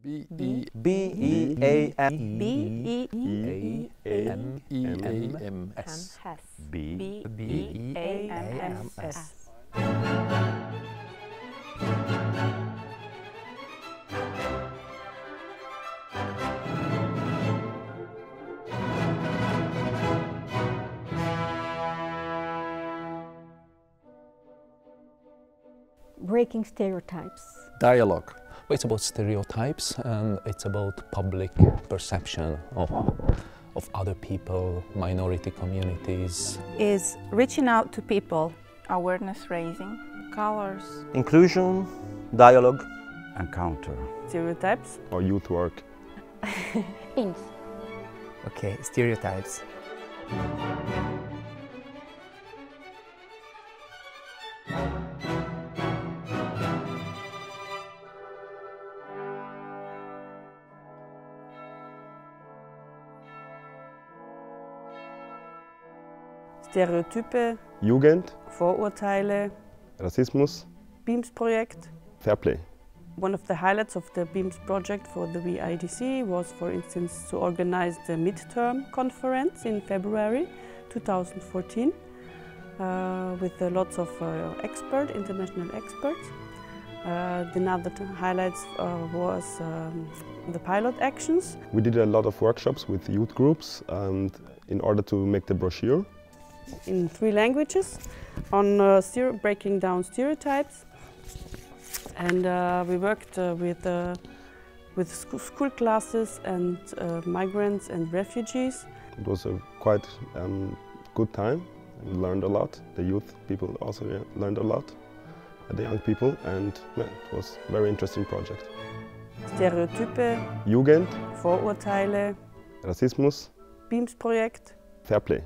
B-E-A-M-S. B-E-A-M-S. Breaking stereotypes. Dialogue. It's about stereotypes and it's about public perception of other people, minority communities. Is reaching out to people, awareness raising, colors, inclusion, dialogue, encounter, stereotypes, or youth work. Themes. Okay, stereotypes. Stereotype, Jugend, Vorurteile, Rassismus, BEAMS-Projekt. Fair play. One of the highlights of the BEAMS project for the VIDC was, for instance, to organize the midterm conference in February 2014 with lots of international experts. Another highlights was the pilot actions. We did a lot of workshops with youth groups in order to make the brochure. In 3 languages on breaking down stereotypes. And we worked with school classes and migrants and refugees. It was a quite good time. We learned a lot. The youth people also learned a lot, the young people, and it was a very interesting project. Stereotype, Jugend, Vorurteile, Rassismus, BEAMS-Projekt. Fair play.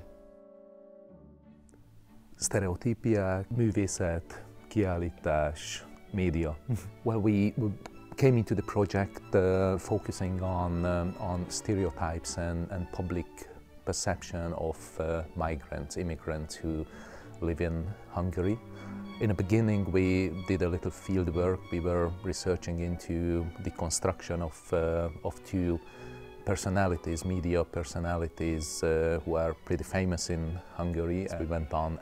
Sztereotípiák, művészet, kiállítás, média. Well, we came into the project focusing on stereotypes and public perception of migrants, immigrants who live in Hungary. In the beginning, we did a little field work. We were researching into the construction of 2 personalities, media personalities who are pretty famous in Hungary. We went on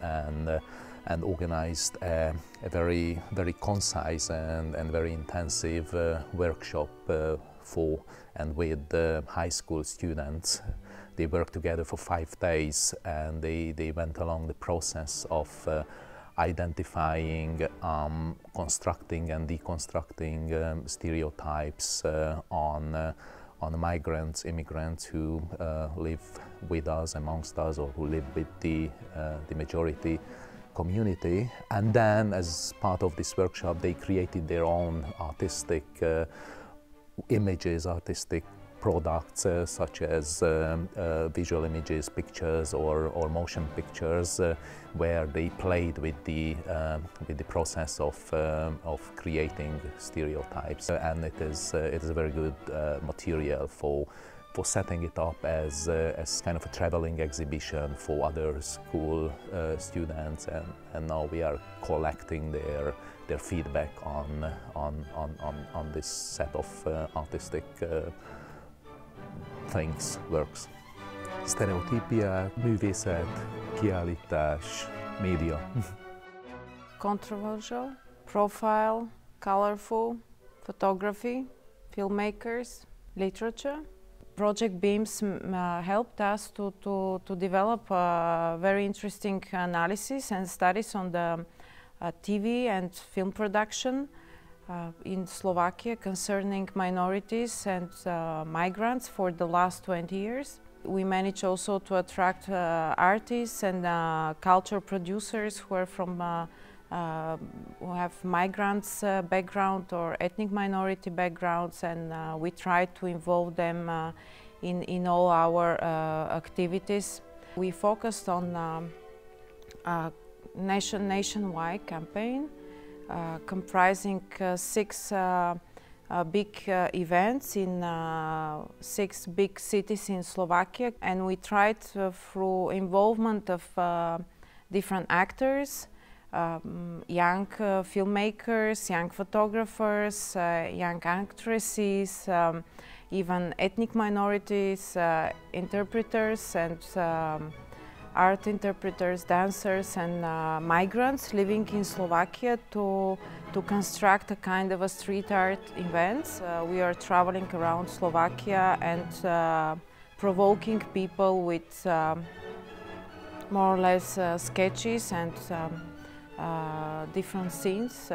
and organized a very concise and very intensive workshop for and with high school students. They worked together for 5 days and they went along the process of identifying, constructing and deconstructing stereotypes on migrants, immigrants who live with us, amongst us, or who live with the majority community. And then, as part of this workshop, they created their own artistic images, artistic products, such as visual images, pictures, or motion pictures, where they played with the process of creating stereotypes. And it is a very good material for setting it up as kind of a traveling exhibition for other school students, and now we are collecting their feedback on this set of artistic things, works. Sztereotípiák, művészet, kiállítás, média. Controversial, profile, colorful, photography, filmmakers, literature. Project BEAMS helped us to develop very interesting analysis and studies on the TV and film production in Slovakia concerning minorities and migrants for the last 20 years. We managed also to attract artists and culture producers who are from who have migrants background or ethnic minority backgrounds, and we try to involve them in all our activities. We focused on a nationwide campaign comprising 6 big events in 6 big cities in Slovakia, and we tried through involvement of different actors young filmmakers, young photographers, young actresses, even ethnic minorities, interpreters and art interpreters, dancers and migrants living in Slovakia to construct a kind of a street art events. We are traveling around Slovakia and provoking people with more or less sketches and different scenes,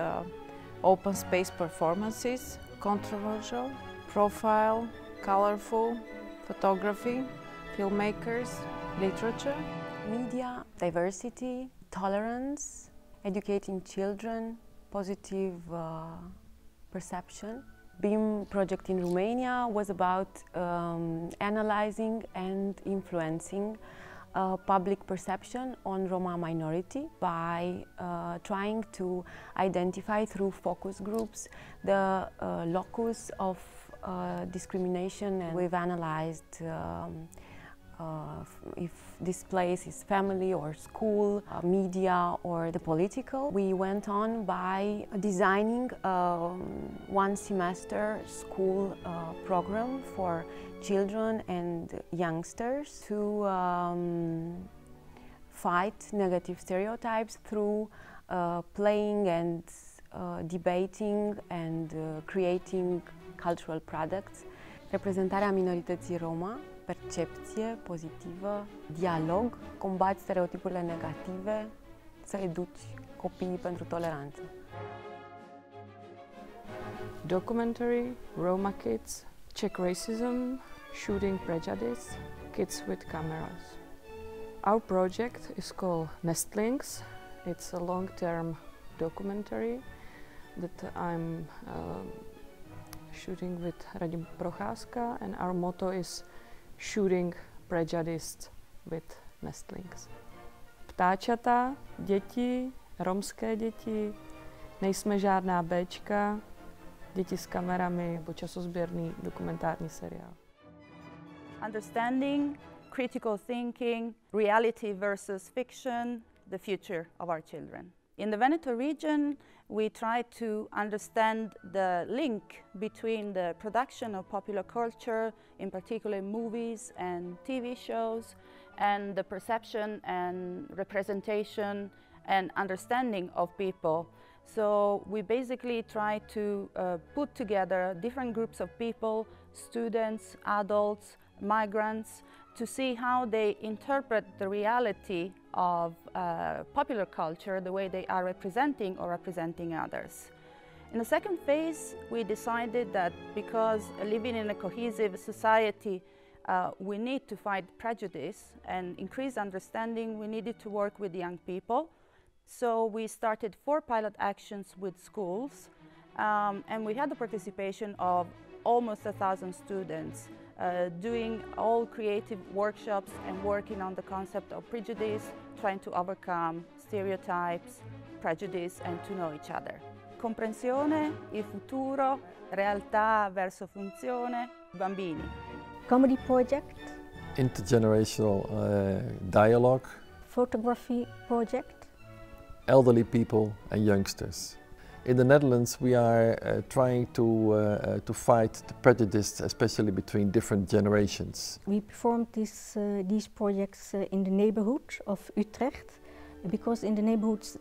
open space performances, controversial, profile, colorful, photography, filmmakers, literature. Media, diversity, tolerance, educating children, positive perception. BEAM project in Romania was about analyzing and influencing public perception on Roma minority by trying to identify through focus groups the locus of discrimination, and we've analyzed if this place is family or school, media or the political. We went on by designing a one semester school program for children and youngsters to fight negative stereotypes through playing and debating and creating cultural products. Reprezentarea minorității Roma, percepție pozitivă, dialog, combați stereotipurile negative, să educi copiii pentru toleranță. Documentary, Roma kids, check racism, shooting prejudice, kids with cameras. Our project is called Nestlings. It's a long-term documentary that I'm shooting with Radim Procházka, and our motto is shooting prejudice with nestlings. Ptáčata, děti, romské děti, nejsme žádná béčka, děti s kamerami nebo časozběrný dokumentární seriál. Understanding, critical thinking, reality versus fiction, the future of our children. In the Veneto region, we try to understand the link between the production of popular culture, in particular movies and TV shows, and the perception and representation and understanding of people. So we basically try to put together different groups of people, students, adults, migrants, to see how they interpret the reality of popular culture, the way they are representing or representing others. In the second phase, we decided that because living in a cohesive society, we need to fight prejudice and increase understanding. We needed to work with young people. So we started 4 pilot actions with schools, and we had the participation of almost 1,000 students doing all creative workshops and working on the concept of prejudice, trying to overcome stereotypes, prejudice, and to know each other. Comprensione, il futuro, realtà verso funzione, bambini. Comedy project. Intergenerational dialogue. Photography project. Elderly people and youngsters. In the Netherlands, we are trying to fight the prejudice, especially between different generations. We performed these projects in the neighborhood of Utrecht, because in the neighborhoods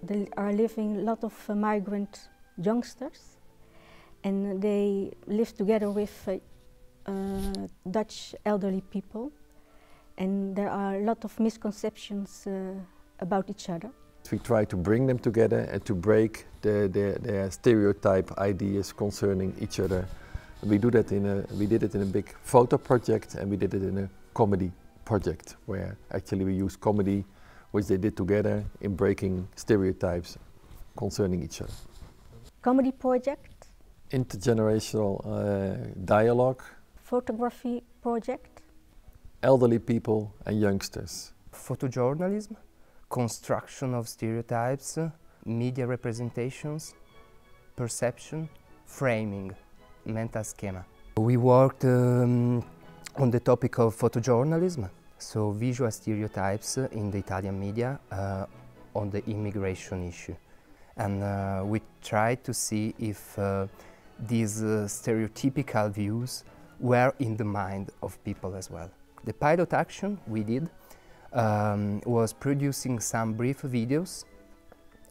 there are living a lot of migrant youngsters, and they live together with Dutch elderly people, and there are a lot of misconceptions about each other. We try to bring them together and to break their stereotype ideas concerning each other. We did it in a big photo project, and we did it in a comedy project, where actually we use comedy, which they did together, in breaking stereotypes concerning each other. Comedy project. Intergenerational dialogue. Photography project. Elderly people and youngsters. Photojournalism. Construction of stereotypes, media representations, perception, framing, mental schema. We worked on the topic of photojournalism, so visual stereotypes in the Italian media, on the immigration issue. And we tried to see if these stereotypical views were in the mind of people as well. The pilot action we did was producing some brief videos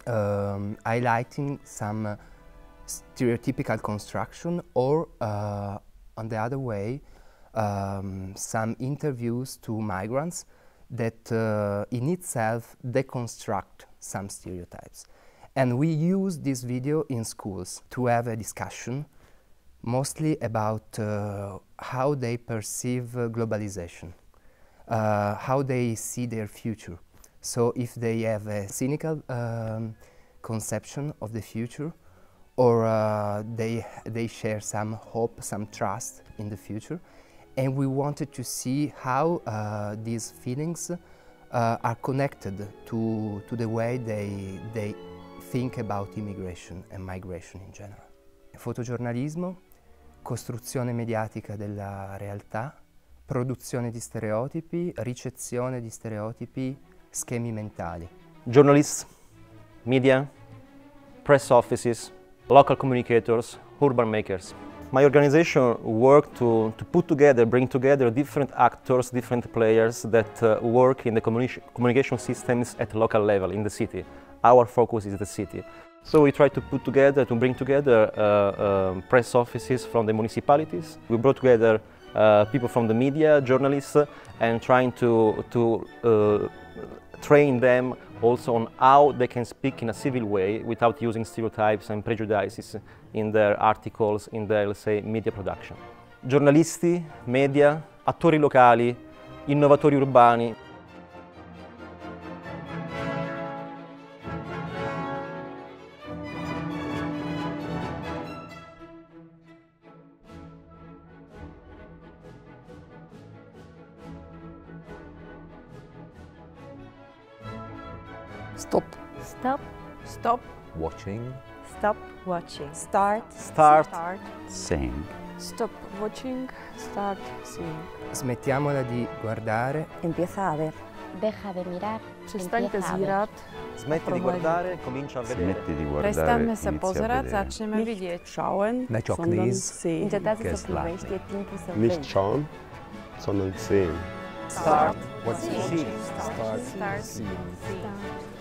highlighting some stereotypical construction, or on the other way, some interviews to migrants that in itself deconstruct some stereotypes. And we use this video in schools to have a discussion, mostly about how they perceive globalization, how they see their future. So if they have a cynical conception of the future, or they share some hope, some trust in the future. And we wanted to see how these feelings are connected to the way they think about immigration and migration in general. Fotogiornalismo, costruzione mediatica della realtà, produzione di stereotipi, ricezione di stereotipi, schemi mentali. Journalists, media, press offices, local communicators, urban makers. My organization worked to put together, bring together different actors, different players that work in the communication systems at local level in the city. Our focus is the city. So we try to put together, to bring together press offices from the municipalities. We brought together people from the media, journalists, and trying to train them also on how they can speak in a civil way without using stereotypes and prejudices in their articles, in their, let's say, media production. Giornalisti, media, attori locali, innovatori urbani. Stop. Stop. Stop. Watching. Stop watching. Start. Start. Seeing. Stop watching. Start seeing. Smettiamola di guardare. Empieza a ver. Deja de mirar. Přestaňte zírat. Smetti di guardare, comincia a vedere. Smetti di guardare, Prestaneme se inizia a pozerať, vedere. začneme vidieť. Schauen, sondern sehen. Încetează să privești, e timpul să Nicht vezi. schauen, sondern sehen. Start. What's See. Start Start. seeing. Start.